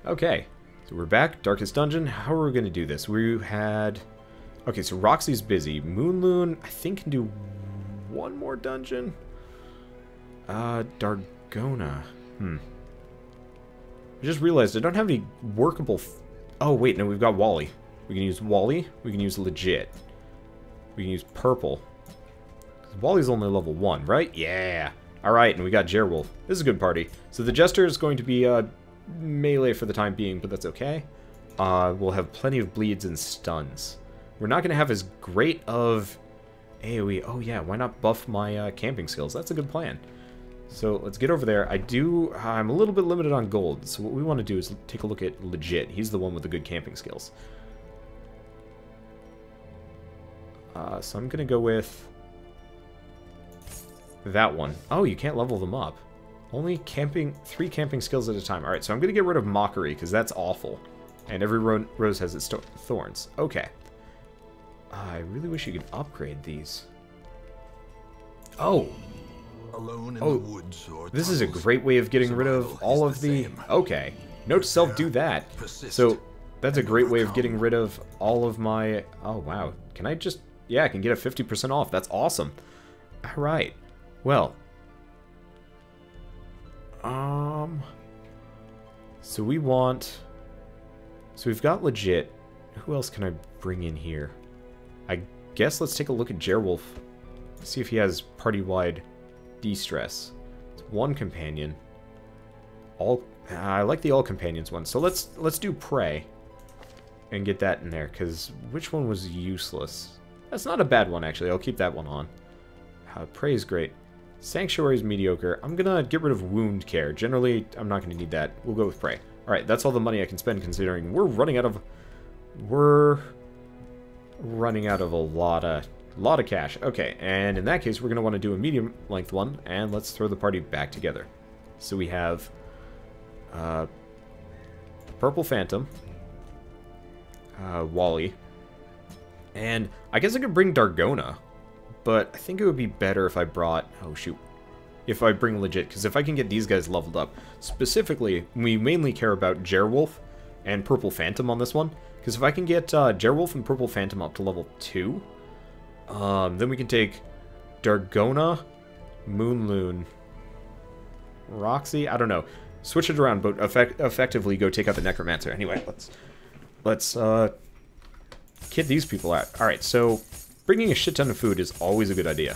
Okay, so we're back. Darkest Dungeon. How are we going to do this? We had... Okay, so Roxy's busy. Moonloon, I think, can do one more dungeon. Dargona. I just realized I don't have any workable... Oh, wait, no, we've got Wally. We can use Wally. We can use Legit. We can use Purple. Wally's only level 1, right? Yeah. Alright, and we got Jerwolf. This is a good party. So the Jester is going to be melee for the time being, but that's okay. We'll have plenty of bleeds and stuns. We're not going to have as great of AoE. Oh yeah, why not buff my camping skills? That's a good plan. So let's get over there. I'm a little bit limited on gold, so what we want to do is take a look at Legit. He's the one with the good camping skills. So I'm going to go with that one. Oh, you can't level them up. Only 3 camping skills at a time. Alright, so I'm going to get rid of Mockery, because that's awful. And every rose has its thorns. Okay. I really wish you could upgrade these. Oh! Alone in the woods or this is a great way of getting rid of all of the... Okay. Note to self, do that. So, that's a great way of getting rid of all of my... Oh, wow. Can I just... Yeah, I can get a 50% off. That's awesome. Alright. Well... So we want... So we've got Legit. Who else can I bring in here? I guess let's take a look at Jerwolf. See if he has party-wide de-stress. It's 1 companion. I like the all companions one. So let's do Prey. And get that in there, because which one was useless? That's not a bad one, actually. I'll keep that one on. Prey is great. Sanctuary is mediocre. I'm gonna get rid of Wound Care. Generally, I'm not gonna need that. We'll go with Prey. Alright, that's all the money I can spend, considering we're running out of... We're running out of a lot of cash. Okay, and in that case, we're gonna want to do a medium-length one, and let's throw the party back together. So we have... Purple Phantom. Wally. And I guess I could bring Dargona, but I think it would be better if I brought... Oh, shoot. If I bring Legit, because if I can get these guys leveled up, specifically, we mainly care about Jerwolf and Purple Phantom on this one, because if I can get Jerwolf and Purple Phantom up to level 2, then we can take Dargona, Moonloon, Roxy, I don't know. Switch it around, but effectively go take out the Necromancer. Anyway, let's kid these people out. Alright, so bringing a shit ton of food is always a good idea.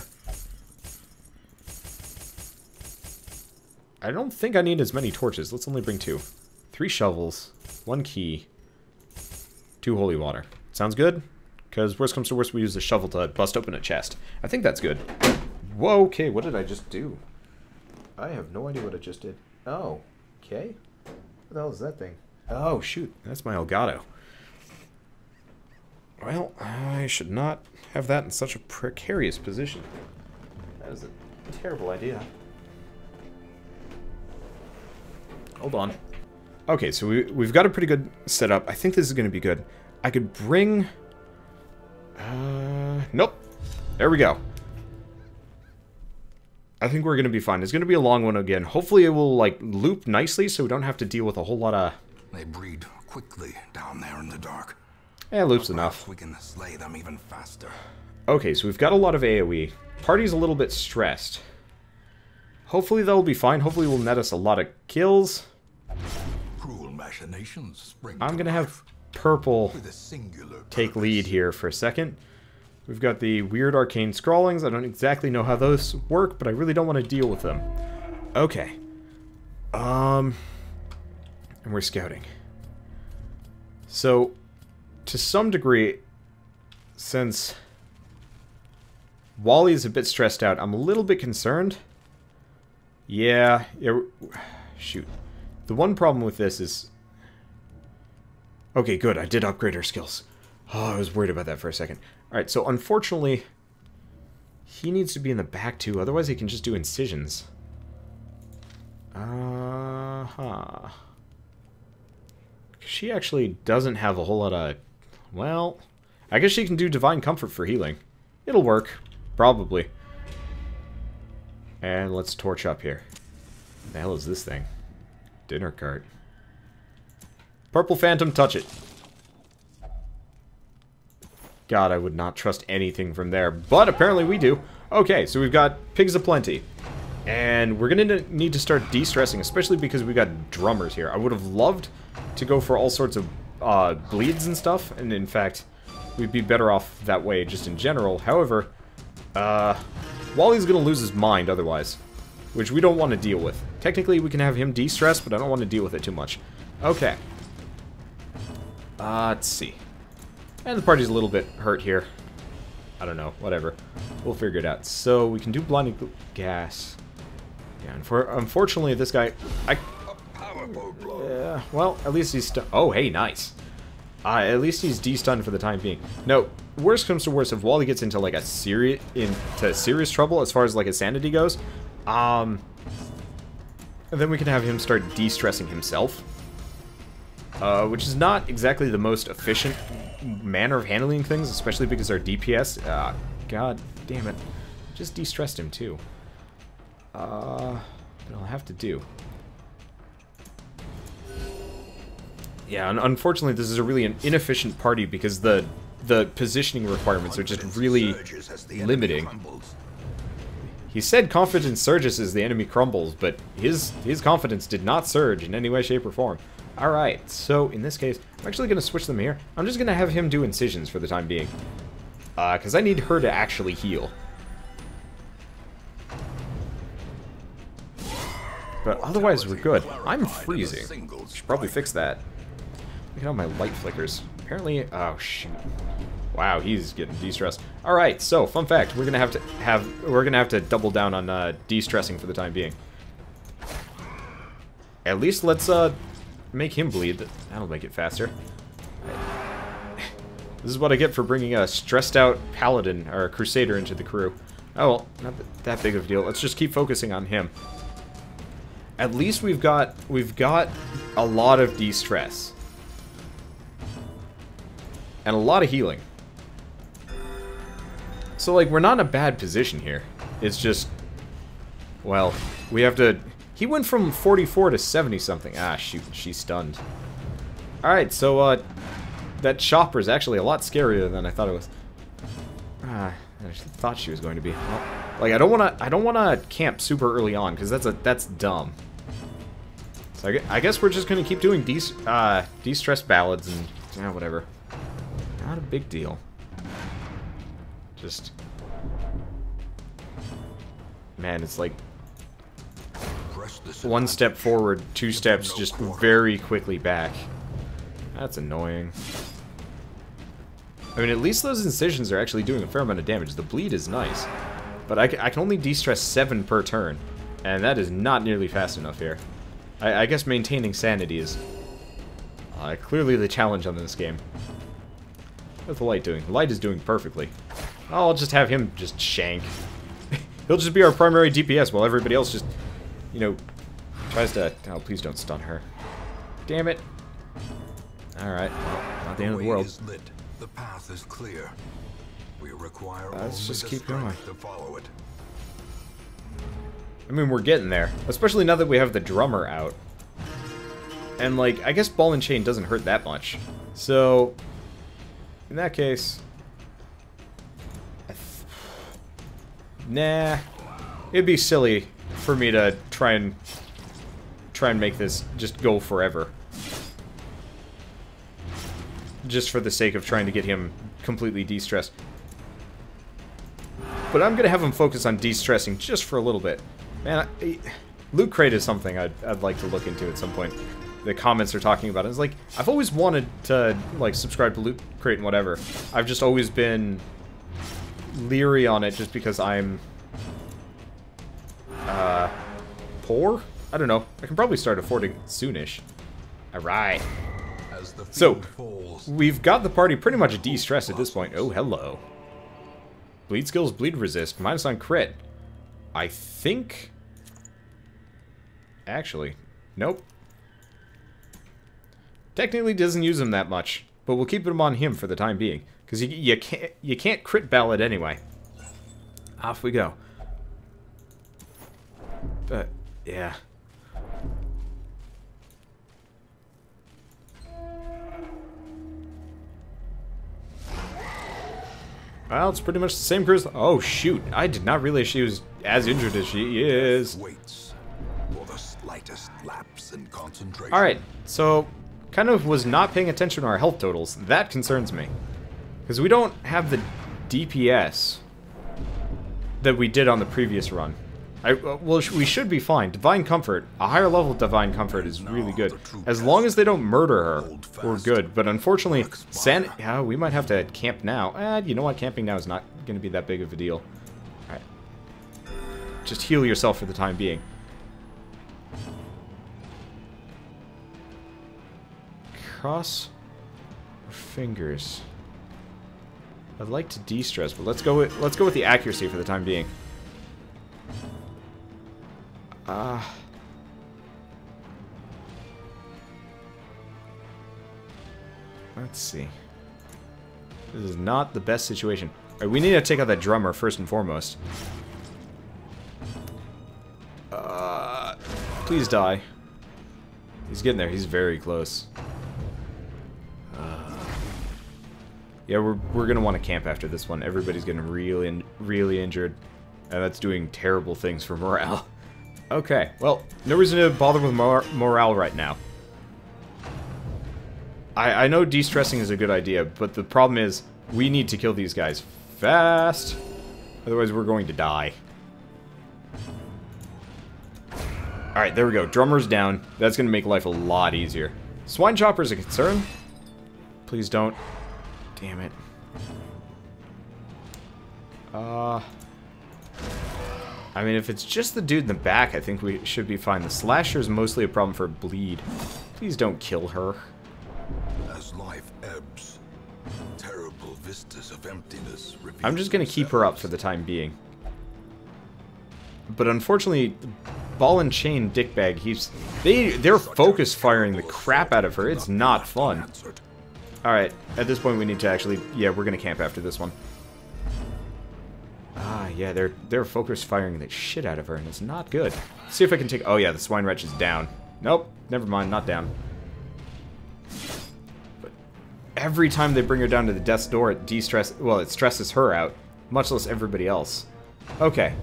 I don't think I need as many torches. Let's only bring 2. 3 shovels, 1 key, 2 holy water. Sounds good? Because worst comes to worst, we use the shovel to bust open a chest. I think that's good. Whoa, okay, what did I just do? I have no idea what I just did. Oh, okay. What the hell is that thing? Oh, shoot, that's my Elgato. Well, I should not have that in such a precarious position. That is a terrible idea. Hold on. Okay, so we've got a pretty good setup. I think this is going to be good. I could bring... Nope. There we go. I think we're going to be fine. It's going to be a long one again. Hopefully it will, like, loop nicely so we don't have to deal with a whole lot of... They breed quickly down there in the dark. Yeah, loops enough. We can slay them even faster. Okay, so we've got a lot of AoE. Party's a little bit stressed. Hopefully that'll be fine. Hopefully it will net us a lot of kills. Cruel machinations spring I'm gonna have Purple with a singular take purpose. lead here for a second. We've got the weird arcane scrawlings. I don't exactly know how those work, but I really don't want to deal with them. Okay. And we're scouting. So, to some degree, since Wally is a bit stressed out, I'm a little bit concerned. Yeah, shoot. The one problem with this is... Okay, good, I did upgrade our skills. Oh, I was worried about that for a second. Alright, so unfortunately, he needs to be in the back too, otherwise he can just do incisions. She actually doesn't have a whole lot of... Well, I guess she can do Divine Comfort for healing. It'll work, probably. And let's torch up here. What the hell is this thing? Dinner cart. Purple Phantom, touch it. God, I would not trust anything from there, but apparently we do. Okay, so we've got pigs aplenty. And we're going to need to start de-stressing, especially because we got drummers here. I would have loved to go for all sorts of bleeds and stuff, and in fact, we'd be better off that way just in general. However, Wally's going to lose his mind otherwise, which we don't want to deal with. Technically, we can have him de-stress, but I don't want to deal with it too much. Okay. Let's see. And the party's a little bit hurt here. I don't know, whatever. We'll figure it out. So, we can do blinding gas. Yeah, unfortunately, this guy... Yeah, well, at least he's... Oh, hey, nice. At least he's de-stunned for the time being. No, worst comes to worst, if Wally gets into, like, serious trouble as far as, like, his sanity goes, then we can have him start de-stressing himself. Which is not exactly the most efficient manner of handling things, especially because our DPS... God damn it. Just de-stressed him, too. But I'll have to do. Yeah, unfortunately, this is a really an inefficient party because the positioning requirements are just really limiting. He said confidence surges as the enemy crumbles, but his confidence did not surge in any way, shape, or form. Alright, so in this case, I'm actually going to switch them here. I'm just going to have him do incisions for the time being. Because I need her to actually heal. But otherwise, we're good. I'm freezing. Should probably fix that. Look at how my light flickers. Apparently, oh shoot. Wow, he's getting de-stressed. Alright, so, fun fact, we're gonna have to double down on de-stressing for the time being. At least let's make him bleed. That'll make it faster. This is what I get for bringing a stressed out paladin or crusader into the crew. Oh well, not that big of a deal. Let's just keep focusing on him. At least we've got a lot of de-stress. And a lot of healing. So, like, we're not in a bad position here. It's just... Well, we have to... He went from 44 to 70-something. Ah, shoot, she's stunned. Alright, so, that chopper's actually a lot scarier than I thought it was. I thought she was going to be. Well, like, I don't wanna camp super early on, because that's dumb. So I guess we're just gonna keep doing de-stress ballads and whatever. Not a big deal. Just, man, it's like one step forward, two steps just very quickly back. That's annoying. I mean, at least those incisions are actually doing a fair amount of damage. The bleed is nice, but I can only de-stress 7 per turn, and that is not nearly fast enough here. I guess maintaining sanity is clearly the challenge on this game. What's the light doing? The light is doing perfectly. I'll just have him just shank. He'll just be our primary DPS while everybody else just, you know, tries to... Oh, please don't stun her. Damn it. Alright, well, not the end of the world. The path is clear. We require let's just keep going. To follow it. I mean, we're getting there. Especially now that we have the drummer out. And, like, I guess ball and chain doesn't hurt that much. So, in that case... Nah. It'd be silly for me to try and make this just go forever. Just for the sake of trying to get him completely de-stressed. But I'm gonna have him focus on de-stressing just for a little bit. Man, Loot Crate is something I'd like to look into at some point. The comments are talking about it. It's like, I've always wanted to, like, subscribe to Loot Crate and whatever. I've just always been leery on it just because I'm poor? I don't know. I can probably start affording it soonish. Alright. So, we've got the party pretty much de-stressed at this point. Oh, hello. Bleed skills, bleed resist, minus on crit. I think... Actually, nope. Technically doesn't use him that much, but we'll keep him on him for the time being. Because you can't crit ballad anyway. Off we go. But, yeah. Well, it's pretty much the same crew as... Oh, shoot. I did not realize she was as injured as she is. Waits for the slightest lapse in concentration. Alright, so... kind of was not paying attention to our health totals. That concerns me. Because we don't have the DPS that we did on the previous run. Well, we should be fine. Divine Comfort, a higher level of Divine Comfort is really good. As long as they don't murder her, we're good. But unfortunately, yeah, we might have to camp now. You know what? Camping now is not going to be that big of a deal. Alright. Just heal yourself for the time being. Cross our fingers. I'd like to de-stress, but let's go with the accuracy for the time being. Let's see. This is not the best situation. Alright, we need to take out that drummer first and foremost. Please die. He's getting there. He's very close. Yeah, we're gonna want to camp after this one. Everybody's getting really injured, and that's doing terrible things for morale. Okay, well, no reason to bother with morale right now. I know de-stressing is a good idea, but the problem is we need to kill these guys fast, otherwise we're going to die. Alright, there we go. Drummer's down. That's going to make life a lot easier. Swine Chopper is a concern. Please don't. Damn it. I mean, if it's just the dude in the back, I think we should be fine. The Slasher is mostly a problem for bleed. Please don't kill her. As life ebbs, terrible vistas of emptiness reveal I'm just going to keep her up for the time being. But unfortunately, Ball and Chain Dickbag, they're focus firing the crap out of her. It's not fun. Alright, at this point we need to actually... Yeah, we're going to camp after this one. Yeah, they're focus firing the shit out of her, and it's not good. Let's see if I can take... Oh yeah, the Swine Wretch is down. Nope, never mind, not down. But every time they bring her down to the death's door, it it stresses her out, much less everybody else. Okay.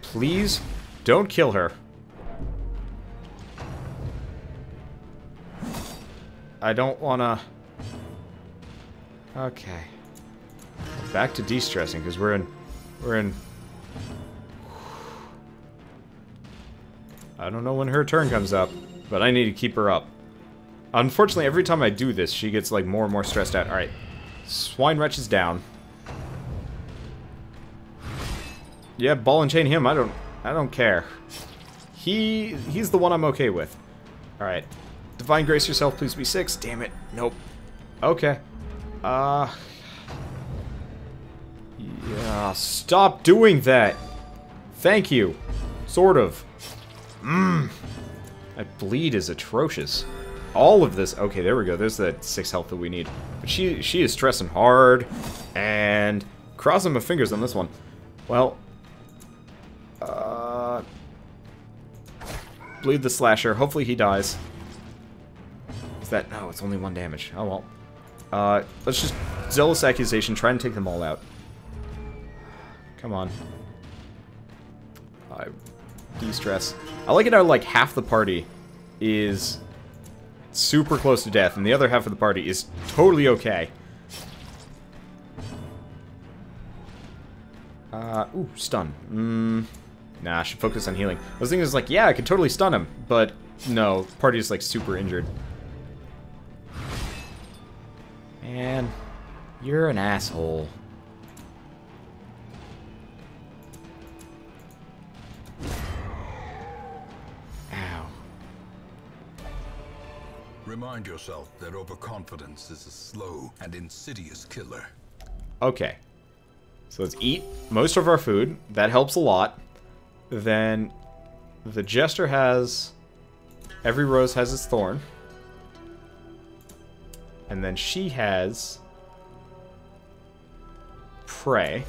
Please, don't kill her. I don't wanna... Okay. Back to de-stressing, because we're in... I don't know when her turn comes up, but I need to keep her up. Unfortunately, every time I do this, she gets, like, more and more stressed out. Alright. Swine Wretch is down. Yeah, Ball and Chain him, I don't care. He's the one I'm okay with. Alright. Divine Grace yourself, please be 6. Damn it. Nope. Okay. Yeah, stop doing that. Thank you. Sort of. That bleed is atrocious. All of this... Okay, there we go. There's that 6 health that we need. But she is stressing hard. And crossing my fingers on this one. Well... bleed the Slasher. Hopefully he dies. Is that... No, it's only 1 damage. Oh, well. Let's just... Zealous Accusation. Try and take them all out. Come on. De-stress. I like it how, like, half the party is super close to death, and the other half of the party is totally okay. Ooh, stun. Nah, I should focus on healing. I was thinking, like, yeah, I could totally stun him, but no, party is, like, super injured. Man, you're an asshole. Ow. Remind yourself that overconfidence is a slow and insidious killer. Okay. So let's eat most of our food. That helps a lot. Then the Jester has... Every rose has its thorn. And then she has... Prey.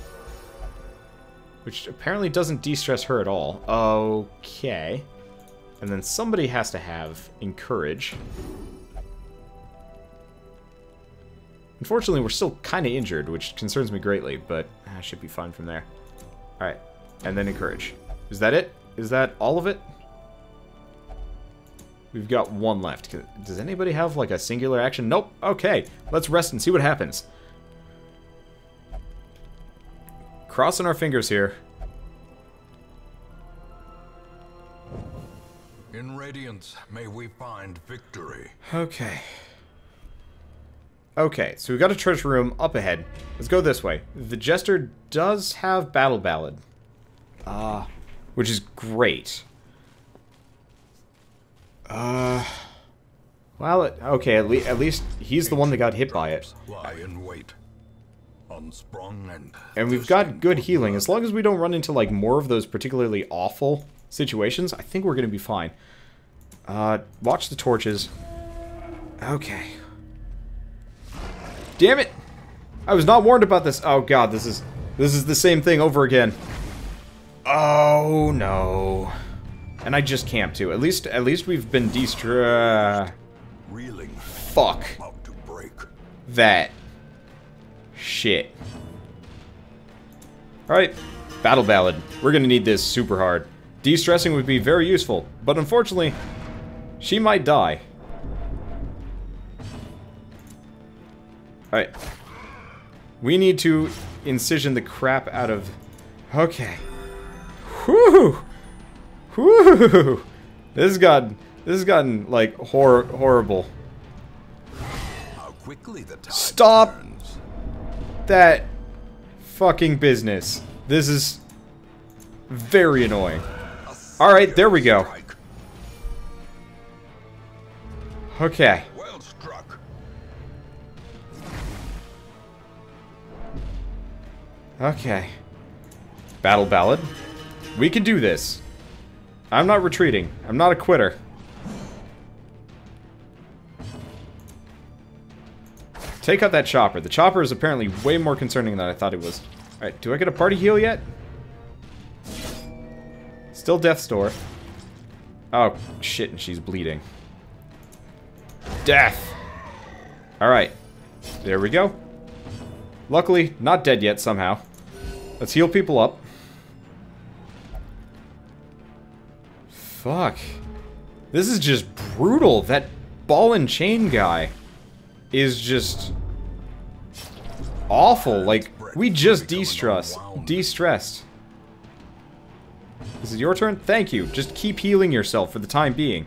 Which apparently doesn't de-stress her at all. Okay. And then somebody has to have Encourage. Unfortunately, we're still kind of injured, which concerns me greatly, but I should be fine from there. Alright, and then encourage. Is that it? Is that all of it? We've got one left. Does anybody have, like, a singular action? Nope. Okay, let's rest and see what happens. Crossing our fingers here. In Radiance, may we find victory. Okay. Okay, so we've got a treasure room up ahead. Let's go this way. The Jester does have Battle Ballad. Which is great. Well, okay, at least he's the one that got hit by it. Lie in wait. Unsprung and we've got good healing. As long as we don't run into, like, more of those particularly awful situations, I think we're gonna be fine. Watch the torches. Okay. Damn it! I was not warned about this. Oh god, this is the same thing over again. Oh no. And I just camped too. At least we've been reeling. Fuck. About to break. That. Shit. Alright. Battle Ballad. We're gonna need this super hard. De-stressing would be very useful, but unfortunately, she might die. Alright. We need to incision the crap out of... Okay. Whew! Whew! This has gotten, like, horrible. How quickly the tide Stop turns. that fucking business. This is very annoying. Alright, there we go. Okay. Well struck. Okay. Battle Ballad. We can do this. I'm not retreating. I'm not a quitter. Take out that chopper. The chopper is apparently way more concerning than I thought it was. Alright, do I get a party heal yet? Still Death's Door. Oh, shit, and she's bleeding. Death! Alright. There we go. Luckily, not dead yet, somehow. Let's heal people up. Fuck. This is just brutal. That ball and chain guy is just awful. Like, we just de-stressed. Is it your turn? Thank you. Just keep healing yourself for the time being.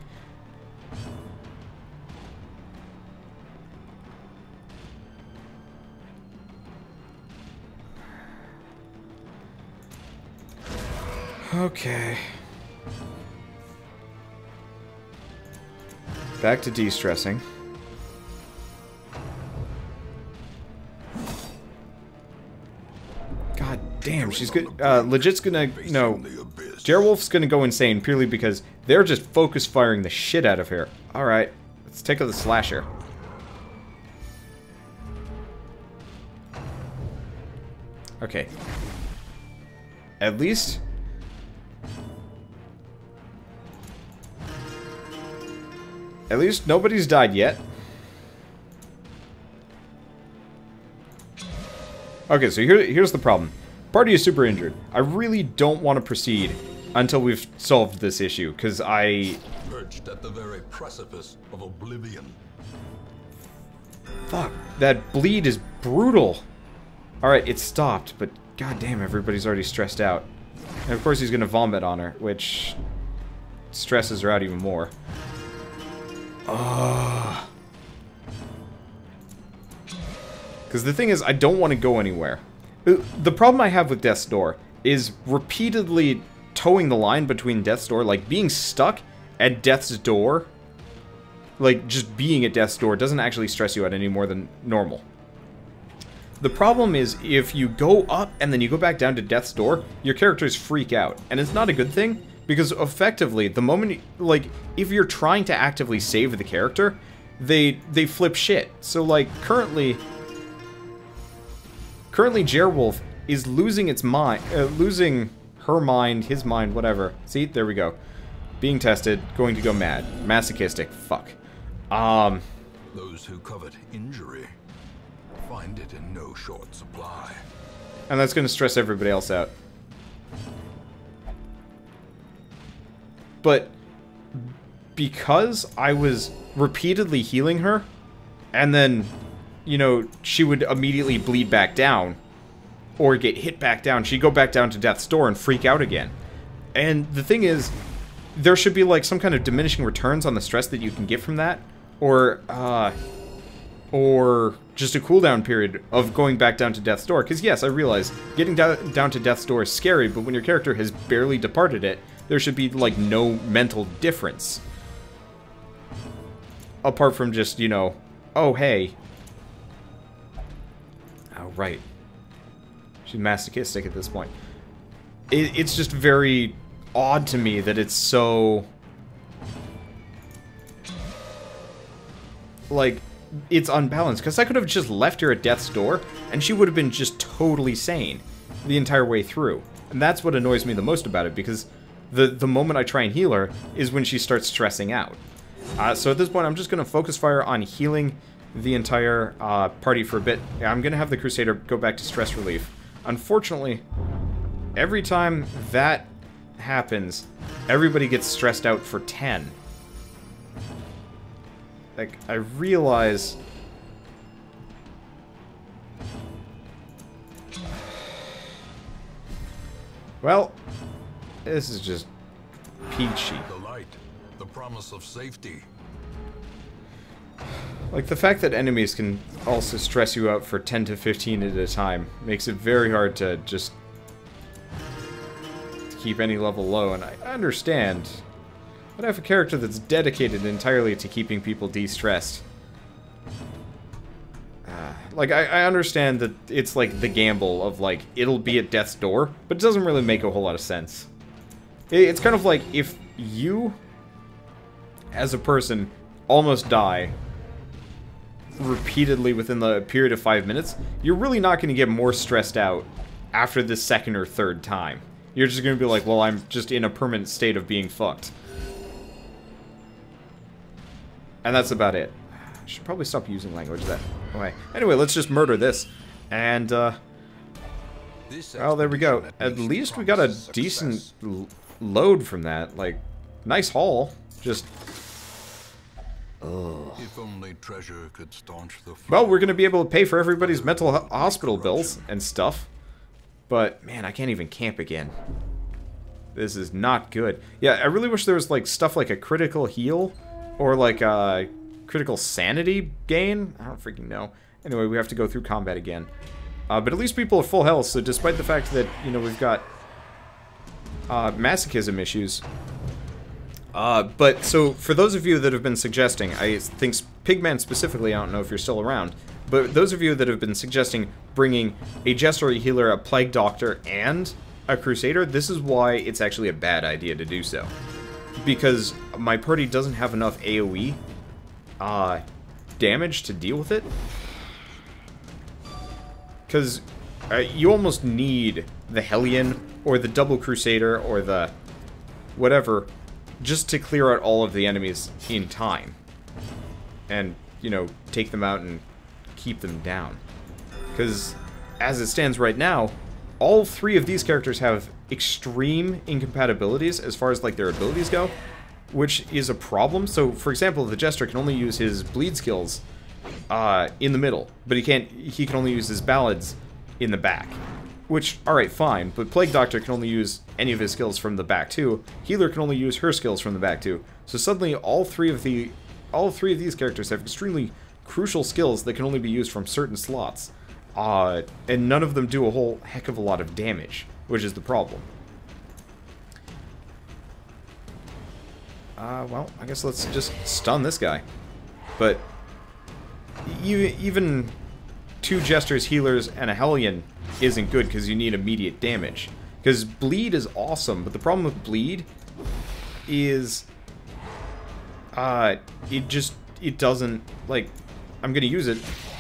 Okay. Back to de-stressing. God damn, she's good. Legit's gonna, no. Jerwolf's gonna go insane purely because they're just focus firing the shit out of her. Alright, let's take out the slasher. Okay. At least... nobody's died yet. Okay, so here's the problem. Party is super injured. I really don't want to proceed until we've solved this issue, because perched at the very precipice of oblivion. Fuck, that bleed is brutal. Alright, it stopped, but goddamn, everybody's already stressed out. And of course he's gonna vomit on her, which stresses her out even more. Because the thing is, I don't want to go anywhere. The problem I have with Death's Door is repeatedly towing the line between Death's Door, like being stuck at Death's Door, like just being at Death's Door doesn't actually stress you out any more than normal. The problem is if you go up and then you go back down to Death's Door, your characters freak out. And it's not a good thing, because effectively, the moment, like, if you're trying to actively save the character, they flip shit. So, like, currently Jerwolf is losing its mind, losing her mind, his mind, whatever. See, there we go. Being tested, going to go mad. Masochistic, fuck. Those who covet injury. find it in no short supply. And that's going to stress everybody else out. But because I was repeatedly healing her, and then, you know, she would immediately bleed back down, or get hit back down, she'd go back down to death's door and freak out again. And the thing is, there should be, like, some kind of diminishing returns on the stress that you can get from that, or just a cooldown period of going back down to death's door. Because, yes, I realize getting down to death's door is scary, but when your character has barely departed it, there should be, like, no mental difference. Apart from just, you know, oh, hey. Oh, right. She's masochistic at this point. It's just very odd to me that it's so... like, it's unbalanced. Because I could have just left her at death's door, and she would have been just totally sane the entire way through. And that's what annoys me the most about it, because the moment I try and heal her is when she starts stressing out. So at this point, I'm just going to focus fire on healing the entire party for a bit. I'm going to have the Crusader go back to stress relief. Unfortunately, every time that happens, everybody gets stressed out for 10. Like, I realize... well, this is just peachy. The light, the promise of safety. Like, the fact that enemies can also stress you out for 10 to 15 at a time makes it very hard to just keep any level low, and I understand. But I have a character that's dedicated entirely to keeping people de-stressed. Like, I understand that it's like the gamble of, like, it'll be at death's door, but it doesn't really make a whole lot of sense. It's kind of like if you, as a person, almost die repeatedly within the period of 5 minutes, you're really not going to get more stressed out after the second or third time. You're just going to be like, well, I'm just in a permanent state of being fucked. And that's about it. I should probably stop using language that way. Anyway, let's just murder this. And, well, there we go. At least we got a decent load from that. Like, nice haul. Just... ugh. If only treasure could staunch the flow. Well, we're going to be able to pay for everybody's mental hospital bills and stuff. But, man, I can't even camp again. This is not good. Yeah, I really wish there was, like, stuff like a critical heal. Or, like, a critical sanity gain. I don't freaking know. Anyway, we have to go through combat again. But at least people are full health, so despite the fact that, you know, we've got masochism issues. But, so, for those of you that have been suggesting, I think Pigman specifically, I don't know if you're still around, but those of you that have been suggesting bringing a Jester, a Healer, a Plague Doctor, and a Crusader, this is why it's actually a bad idea to do so. Because my party doesn't have enough AoE damage to deal with it. Because you almost need the Hellion, or the Double Crusader, or the whatever, just to clear out all of the enemies in time. And, you know, take them out and keep them down. Because, as it stands right now, all three of these characters have extreme incompatibilities as far as, like, their abilities go, which is a problem. So, for example, the Jester can only use his bleed skills in the middle, but he can only use his ballads in the back. Which, alright, fine, but Plague Doctor can only use any of his skills from the back too. Healer can only use her skills from the back too. So suddenly all three of these characters have extremely crucial skills that can only be used from certain slots. And none of them do a whole heck of a lot of damage, which is the problem. Well, I guess let's just stun this guy. But even two Jesters, Healers, and a Hellion isn't good because you need immediate damage. Because Bleed is awesome, but the problem with Bleed is it doesn't, like, I'm gonna use it.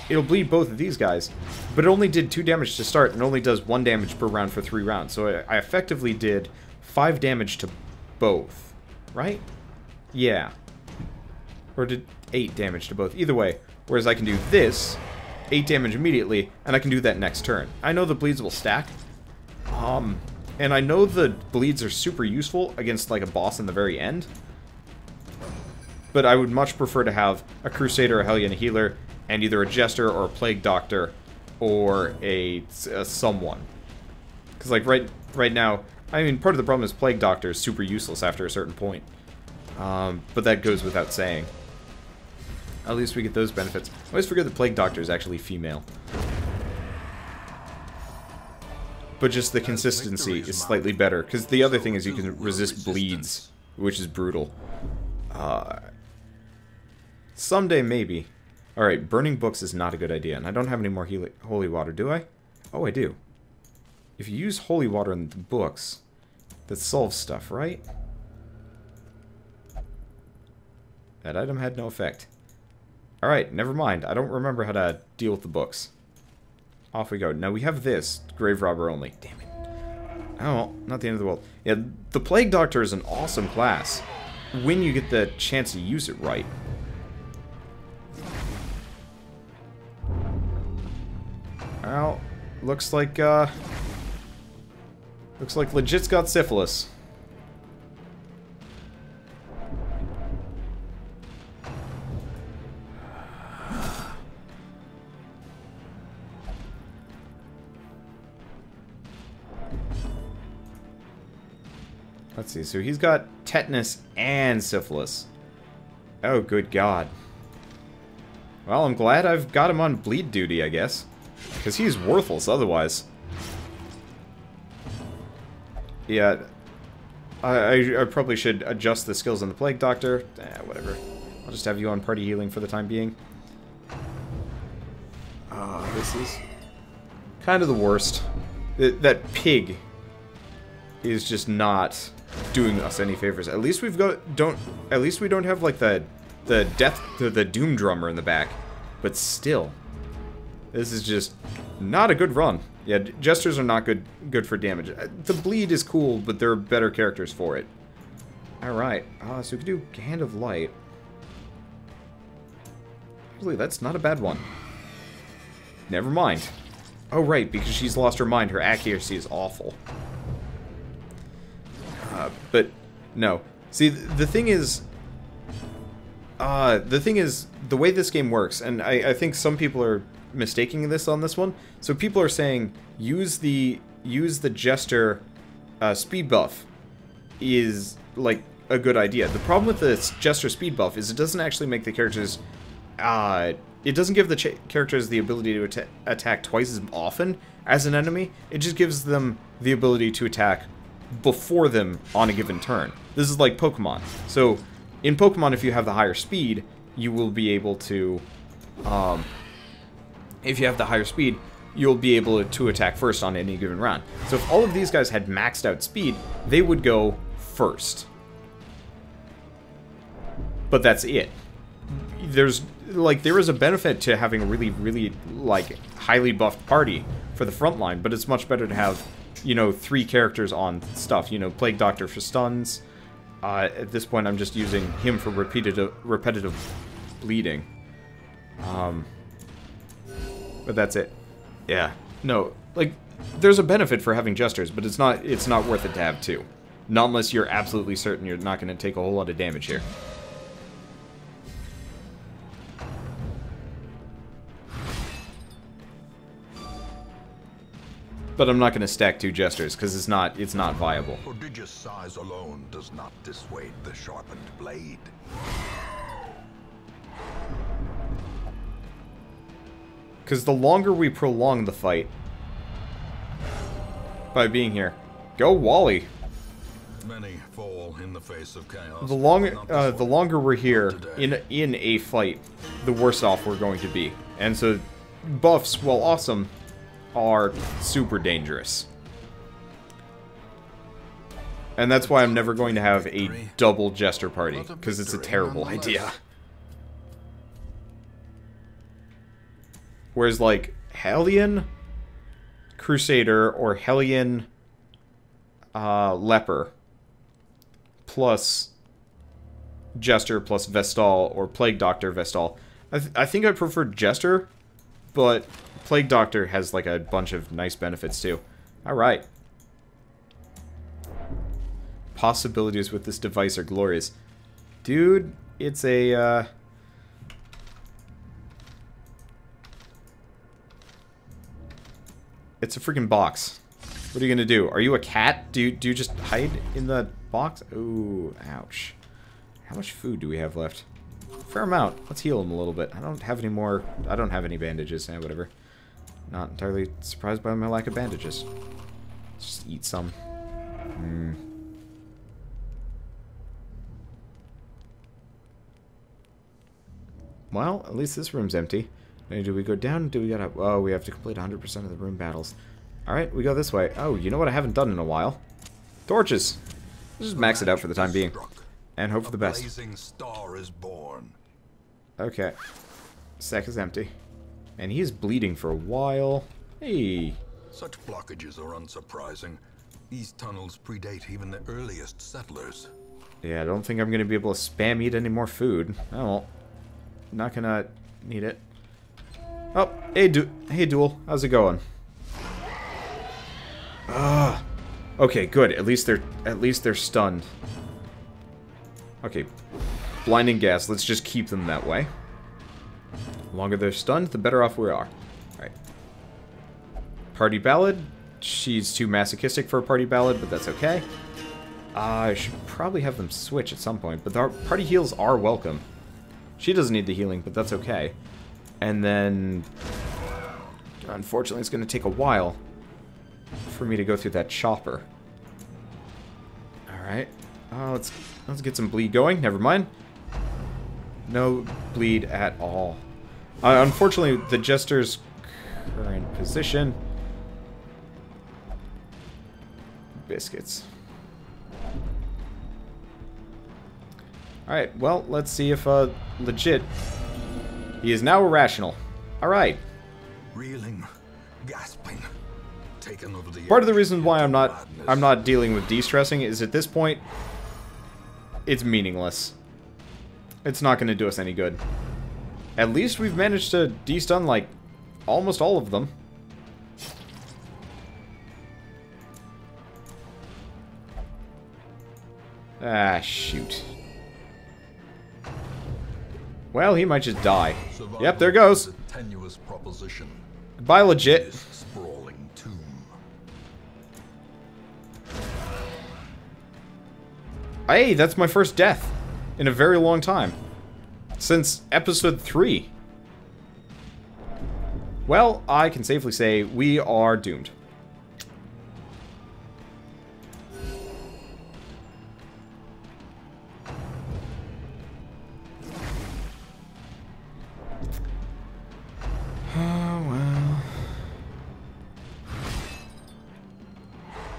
It'll bleed both of these guys, but it only did 2 damage to start and only does 1 damage per round for 3 rounds. So I effectively did 5 damage to both, right? Yeah. Or did 8 damage to both. Either way. Whereas I can do this, 8 damage immediately, and I can do that next turn. I know the bleeds will stack, and I know the bleeds are super useful against like a boss in the very end, but I would much prefer to have a Crusader, a Hellion healer, and either a Jester or a Plague Doctor or a someone. Because like right now, I mean, part of the problem is Plague Doctor is super useless after a certain point. But that goes without saying. At least we get those benefits. I always forget the Plague Doctor is actually female. But just the consistency is slightly better. Because the other thing is you can resist bleeds, which is brutal. Someday, maybe. Alright, burning books is not a good idea. And I don't have any more holy water, do I? Oh, I do. If you use holy water in the books, that solves stuff, right? That item had no effect. Alright, never mind. I don't remember how to deal with the books. Off we go. Now we have this. Grave Robber only. Damn it. Oh, not the end of the world. Yeah, the Plague Doctor is an awesome class when you get the chance to use it right. Well, looks like legit's got syphilis. Let's see, so he's got tetanus and syphilis. Oh, good God. Well, I'm glad I've got him on bleed duty, I guess. Because he's worthless otherwise. Yeah, I probably should adjust the skills on the Plague Doctor. Whatever. I'll just have you on party healing for the time being. This is kind of the worst. That pig is just not doing us any favors. At least we don't have like the Doom Drummer in the back. But still, this is just not a good run. Yeah, Jesters are not good for damage. The bleed is cool, but there are better characters for it. Alright, so we can do Hand of Light. Actually, that's not a bad one. Never mind. Oh, right, because she's lost her mind, her accuracy is awful. But, no. See, the thing is, the way this game works, and I think some people are mistaking this on this one. So people are saying use the Jester speed buff is like a good idea. The problem with this Jester speed buff is it doesn't actually make the characters it doesn't give the characters the ability to attack twice as often as an enemy. It just gives them the ability to attack before them on a given turn. This is like Pokemon. So in Pokemon, if you have the higher speed, you will be able to if you have the higher speed, you'll be able to attack first on any given round. So if all of these guys had maxed out speed, they would go first. But that's it. There is a benefit to having a really, like, highly buffed party for the front line, but it's much better to have, you know, 3 characters on stuff. You know, Plague Doctor for stuns. At this point, I'm just using him for repetitive bleeding. But that's it. Yeah. No, like, there's a benefit for having Jesters, but it's not worth it to have 2. Not unless you're absolutely certain you're not going to take a whole lot of damage here. But I'm not going to stack 2 Jesters, because it's not viable. Prodigious size alone does not dissuade the sharpened blade. Because the longer we prolong the fight by being here, go Wally. Many fall in the face of chaos. The longer we're here in a fight, the worse off we're going to be. And so buffs, while awesome, are super dangerous. And that's why I'm never going to have a double Jester party, because it's a terrible idea. Whereas, like, Hellion, Crusader, or Hellion, Leper, plus Jester, plus Vestal, or Plague Doctor Vestal. I think I prefer Jester, but Plague Doctor has, like, a bunch of nice benefits, too. Alright. Possibilities with this device are glorious. Dude, it's a, it's a freaking box. What are you gonna do? Are you a cat? Do you just hide in the box? Ooh, ouch. How much food do we have left? Fair amount. Let's heal him a little bit. I don't have any more. I don't have any bandages. Whatever. Not entirely surprised by my lack of bandages. Let's just eat some. Well, at least this room's empty. Now, do we go down? Do we gotta... Oh, we have to complete 100% of the room battles. Alright, we go this way. Oh, you know what I haven't done in a while? Torches! Let's just max it out for the time being. And hope for the best. Blazing star is born. Okay. Sack is empty. And he is bleeding for a while. Hey. Such blockages are unsurprising. These tunnels predate even the earliest settlers. Yeah, I don't think I'm going to be able to spam eat any more food. Oh, well. Not gonna need it. Oh, hey, Duel. How's it going? Okay, good. At least they're stunned. Okay. Blinding gas. Let's just keep them that way. The longer they're stunned, the better off we are. Alright. Party ballad. She's too masochistic for a party ballad, but that's okay. I should probably have them switch at some point, but our party heals are welcome. She doesn't need the healing, but that's okay. And then... Unfortunately, it's going to take a while for me to go through that chopper. Alright. Let's get some bleed going. Never mind. No bleed at all. Unfortunately, the Jester's current position... Biscuits. Alright, well, let's see if, legit... He is now irrational. Alright. Reeling, gasping, taken over the Part of the reason why I'm not dealing with de-stressing is at this point, it's meaningless. It's not going to do us any good. At least we've managed to de-stun, like, almost all of them. Ah, shoot. Well, he might just die. Survival. Yep, there goes. A tenuous proposition. Goodbye, legit. This sprawling tomb. Hey, that's my first death in a very long time. Since episode 3. Well, I can safely say we are doomed.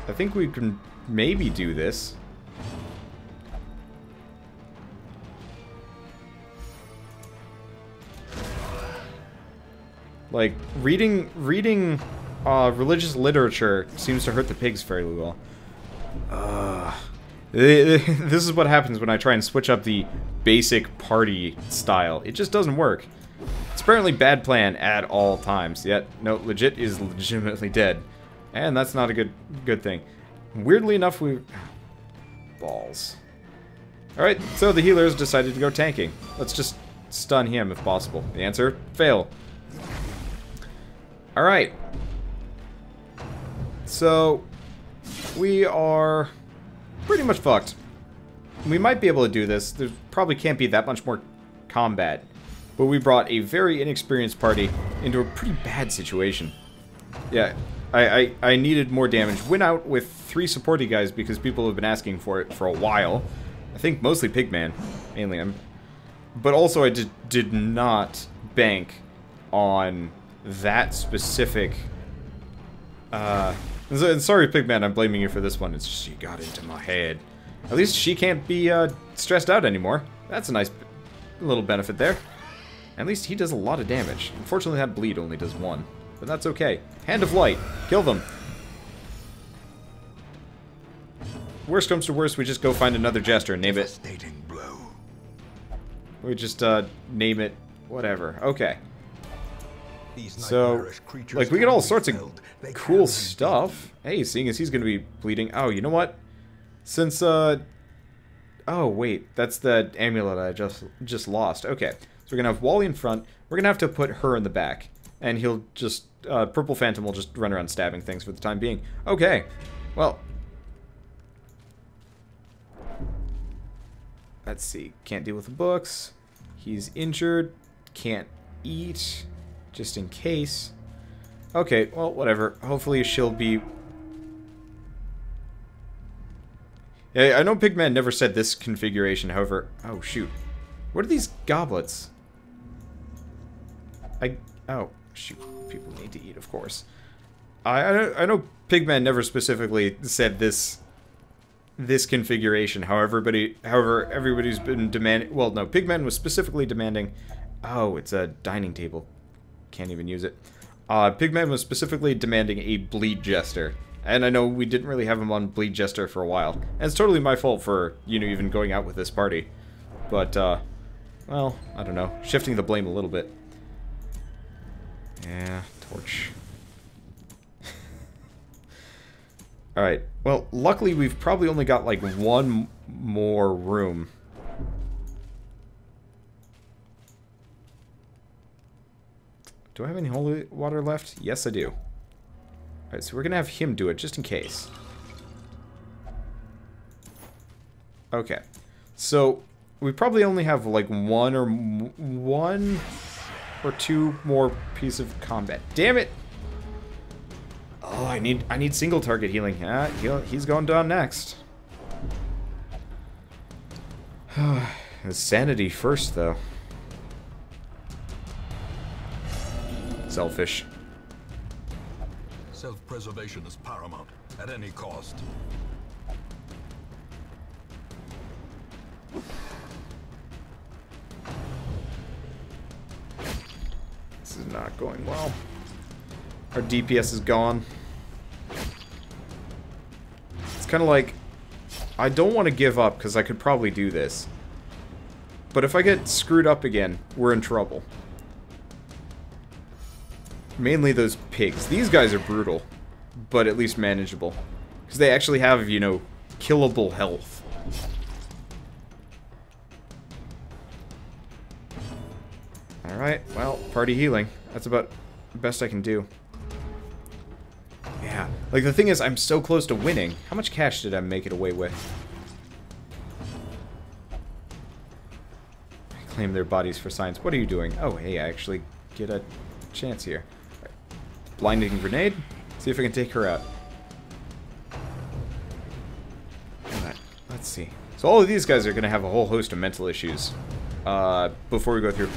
I think we can maybe do this. Like, reading religious literature seems to hurt the pigs fairly well. This is what happens when I try and switch up the basic party style. It just doesn't work. It's apparently bad plan at all times. Yet, no, legit is legitimately dead. And that's not a good thing. Weirdly enough, balls. Alright, so the healers decided to go tanking. Let's just stun him if possible. The answer, fail. Alright. So, we are pretty much fucked. We might be able to do this. There probably can't be that much more combat. But we brought a very inexperienced party into a pretty bad situation. Yeah. I needed more damage. Went out with 3 supporty guys because people have been asking for it for a while. I think mostly Pigman, mainly. But also I did not bank on that specific... sorry Pigman, I'm blaming you for this one. It's just you got into my head. At least she can't be stressed out anymore. That's a nice little benefit there. At least he does a lot of damage. Unfortunately that bleed only does 1. But that's okay. Hand of Light. Kill them. Worst comes to worst, we just go find another Jester and name it. Blow. We just, name it whatever. Okay. So, like, we get all sorts of cool stuff. Hey, seeing as he's going to be bleeding... Oh, you know what? Since, Oh, wait. That's the amulet I just lost. Okay. So we're going to have Wally in front. We're going to have to put her in the back. And he'll just... Purple Phantom will just run around stabbing things for the time being. Okay. Well... Let's see. Can't deal with the books. He's injured. Can't eat. Just in case. Okay, well, whatever. Hopefully she'll be... Yeah, I know Pigman never said this configuration, however... Oh, shoot. What are these goblets? Oh, shoot. People need to eat, of course. I know Pigman never specifically said this configuration. However, everybody's been demanding... Well, no, Pigman was specifically demanding... Oh, it's a dining table. Can't even use it. Pigman was specifically demanding a Bleed Jester. And I know we didn't really have him on Bleed Jester for a while. And it's totally my fault for, you know, even going out with this party. But, well, I don't know. Shifting the blame a little bit. Yeah, torch. Alright, well, luckily we've probably only got, like, one more room. Do I have any holy water left? Yes, I do. Alright, so we're gonna have him do it, just in case. Okay. So, we probably only have, like, one or two more pieces of combat. Damn it! Oh, I need single target healing. He's going down next. Sanity first, though. Selfish. Self-preservation is paramount, at any cost. This is not going well. Our DPS is gone. It's kind of like... I don't want to give up, because I could probably do this. But if I get screwed up again, we're in trouble. Mainly those pigs. These guys are brutal, but at least manageable. Because they actually have, you know, killable health. Alright, well, party healing. That's about the best I can do. Yeah, like the thing is, I'm so close to winning. How much cash did I make it away with? Claim their bodies for science. What are you doing? Oh, hey, I actually get a chance here. Right. Blinding grenade. See if I can take her out. Alright, let's see. So all of these guys are going to have a whole host of mental issues. Before we go through...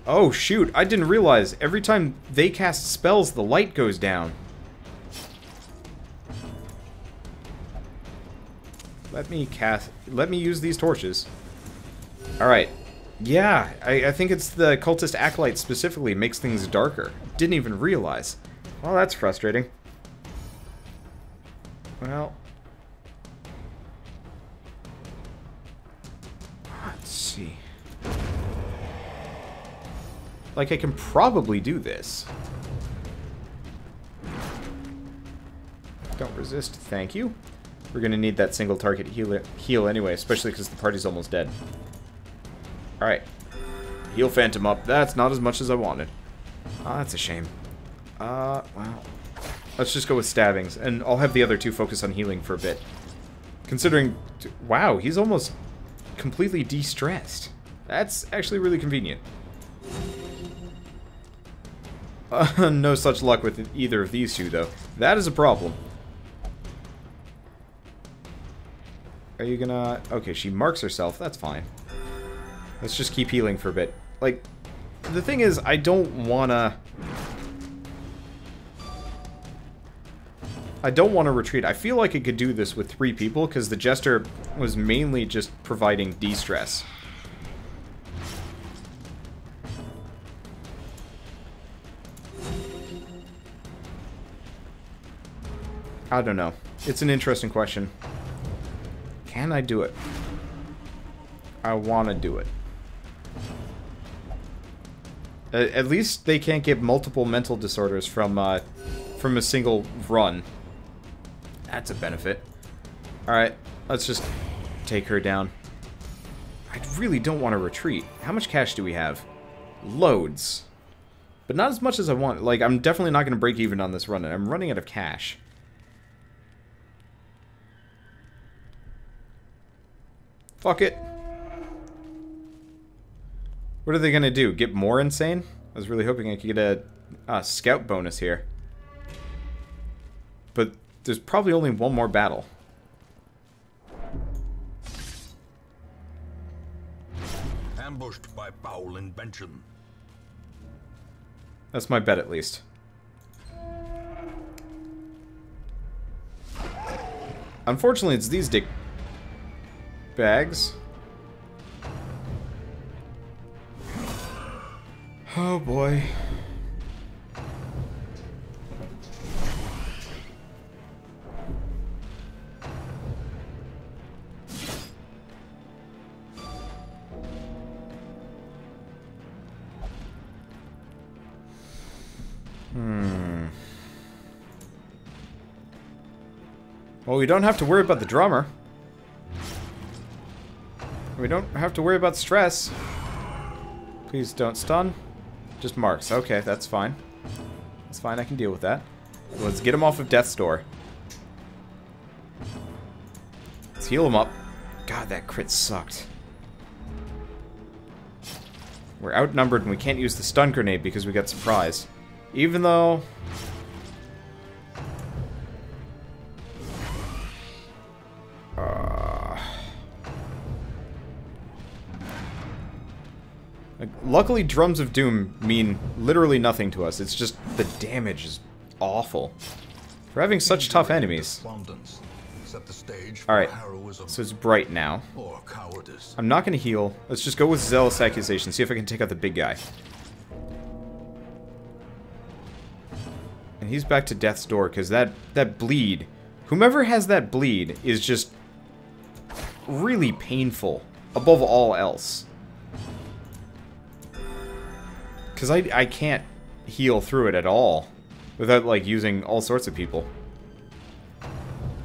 Oh, shoot. I didn't realize. Every time they cast spells, the light goes down. Let me use these torches. Alright. Yeah, I think it's the cultist acolyte specifically makes things darker. Didn't even realize. Well, that's frustrating. Well. Let's see. Like, I can probably do this. Don't resist, thank you. We're gonna need that single target heal anyway, especially because the party's almost dead. Alright. Heal Phantom up. That's not as much as I wanted. Ah, that's a shame. Well. Let's just go with stabbings, and I'll have the other two focus on healing for a bit. Considering... Wow, he's almost completely de-stressed. That's actually really convenient. No such luck with either of these two, though. That is a problem. Are you gonna... Okay, she marks herself. That's fine. Let's just keep healing for a bit. Like, the thing is, I don't wanna... retreat. I feel like I could do this with 3 people, because the Jester was mainly just providing de-stress. I don't know. It's an interesting question. Can I do it? I want to do it. At least they can't get multiple mental disorders from a single run. That's a benefit. Alright, let's just take her down. I really don't want to retreat. How much cash do we have? Loads. But not as much as I want. Like, I'm definitely not going to break even on this run, and I'm running out of cash. Fuck it. What are they going to do? Get more insane? I was really hoping I could get a scout bonus here. But there's probably only one more battle. Ambushed by foul invention. That's my bet, at least. Unfortunately, it's these dick bags. Oh boy. Well, we don't have to worry about the drummer. We don't have to worry about stress. Please don't stun. Just marks. Okay, that's fine. That's fine, I can deal with that. Let's get him off of death's door. Let's heal him up. God, that crit sucked. We're outnumbered and we can't use the stun grenade because we got surprised. Even though... Luckily, Drums of Doom mean literally nothing to us. It's just the damage is awful. For having such tough enemies. Alright, so it's bright now. I'm not going to heal. Let's just go with Zealous Accusation, see if I can take out the big guy. And he's back to death's door, because that bleed, whomever has that bleed is just really painful, above all else. Because I can't heal through it at all without, like, using all sorts of people.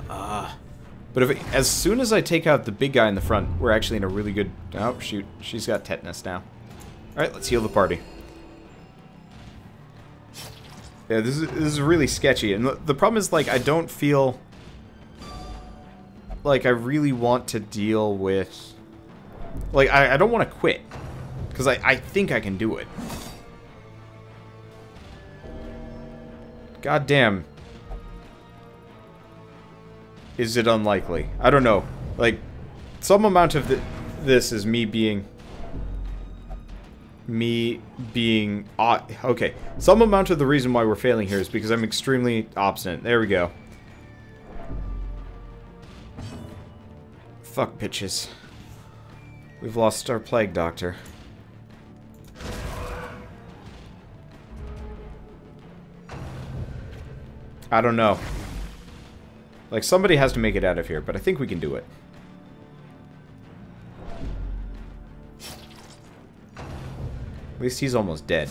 But if as soon as I take out the big guy in the front, we're actually in a really good... Oh, shoot. She's got tetanus now. Alright, let's heal the party. Yeah, this is really sketchy. And the problem is, like, I don't feel like I really want to deal with... Like, I don't want to quit. Because I think I can do it. God damn. Is it unlikely? I don't know. Like, some amount of this is me being... okay. Some amount of the reason why we're failing here is because I'm extremely obstinate. There we go. Fuck bitches. We've lost our plague doctor. I don't know. Like, somebody has to make it out of here, but I think we can do it. At least he's almost dead.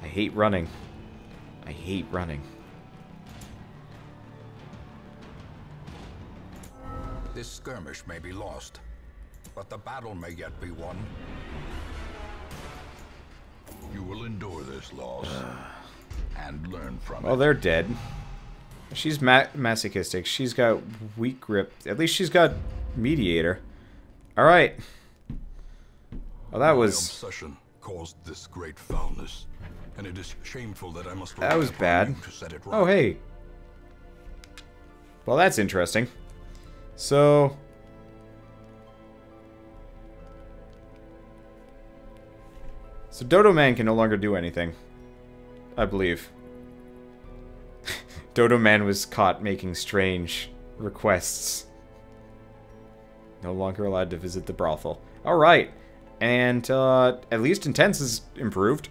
I hate running. I hate running. This skirmish may be lost, but the battle may yet be won. You will endure this loss and learn from it. Well, they're dead. She's masochistic. She's got weak grip. At least she's got mediator. All right. Well, that was... My obsession caused this great foulness, and it is shameful that I must... That was bad. To set it right. Oh, hey. Well, that's interesting. So... So Dodo Man can no longer do anything. I believe. Dodo Man was caught making strange requests. No longer allowed to visit the brothel. Alright. And, at least Intense is improved.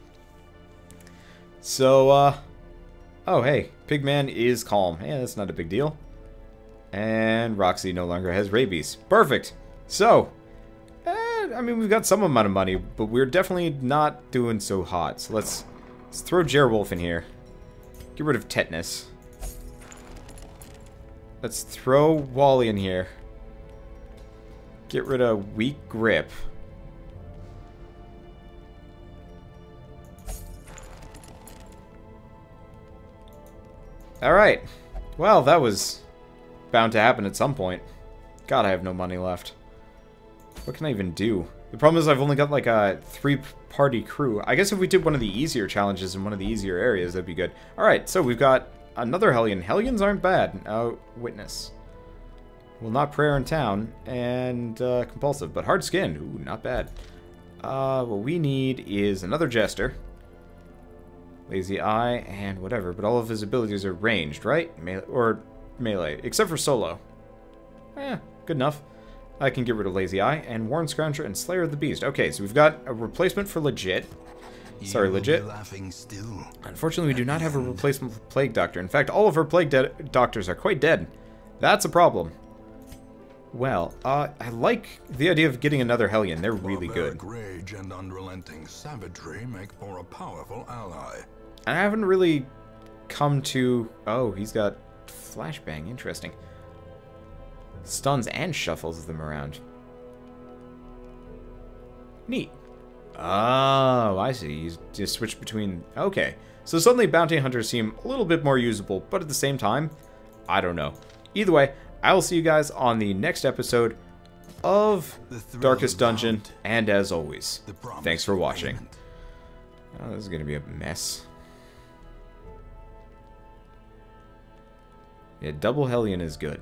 So, Oh, hey. Pigman is calm. Yeah, that's not a big deal. And Roxy no longer has rabies. Perfect. So, I mean, we've got some amount of money, but we're definitely not doing so hot. So let's throw Jerwolf in here. Get rid of tetanus. Let's throw Wally in here. Get rid of weak grip. Alright. Well, that was bound to happen at some point. God, I have no money left. What can I even do? The problem is I've only got like a 3-party crew. I guess if we did one of the easier challenges in one of the easier areas, that'd be good. Alright, so we've got another Hellion. Hellions aren't bad. Witness. Well, not prayer in town. And compulsive, but hard skinned. Ooh, not bad. What we need is another Jester. Lazy Eye, and whatever, but all of his abilities are ranged, right? Melee, except for solo. Good enough. I can get rid of Lazy Eye, and Warren Scrounger, and Slayer of the Beast. Okay, so we've got a replacement for Legit. Sorry, Legit. Unfortunately, we do not have a replacement for Plague Doctor. In fact, all of our Plague Doctors are quite dead. That's a problem. Well, I like the idea of getting another Hellion. They're really good. Rage and unrelenting savagery make for a powerful ally. I haven't really come to... Oh, he's got Flashbang. Interesting. Stuns and shuffles them around. Neat. Oh, I see. You just switch between... Okay. So suddenly Bounty Hunters seem a little bit more usable, but at the same time, I don't know. Either way, I will see you guys on the next episode of Darkest Dungeon, and as always, thanks for watching. Oh, this is going to be a mess. Yeah, Double Hellion is good.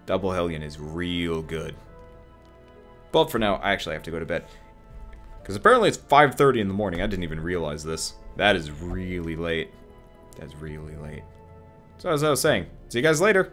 Double Hellion is real good. But for now, I actually have to go to bed. Because apparently it's 5:30 in the morning. I didn't even realize this. That is really late. That's really late. So as I was saying, see you guys later.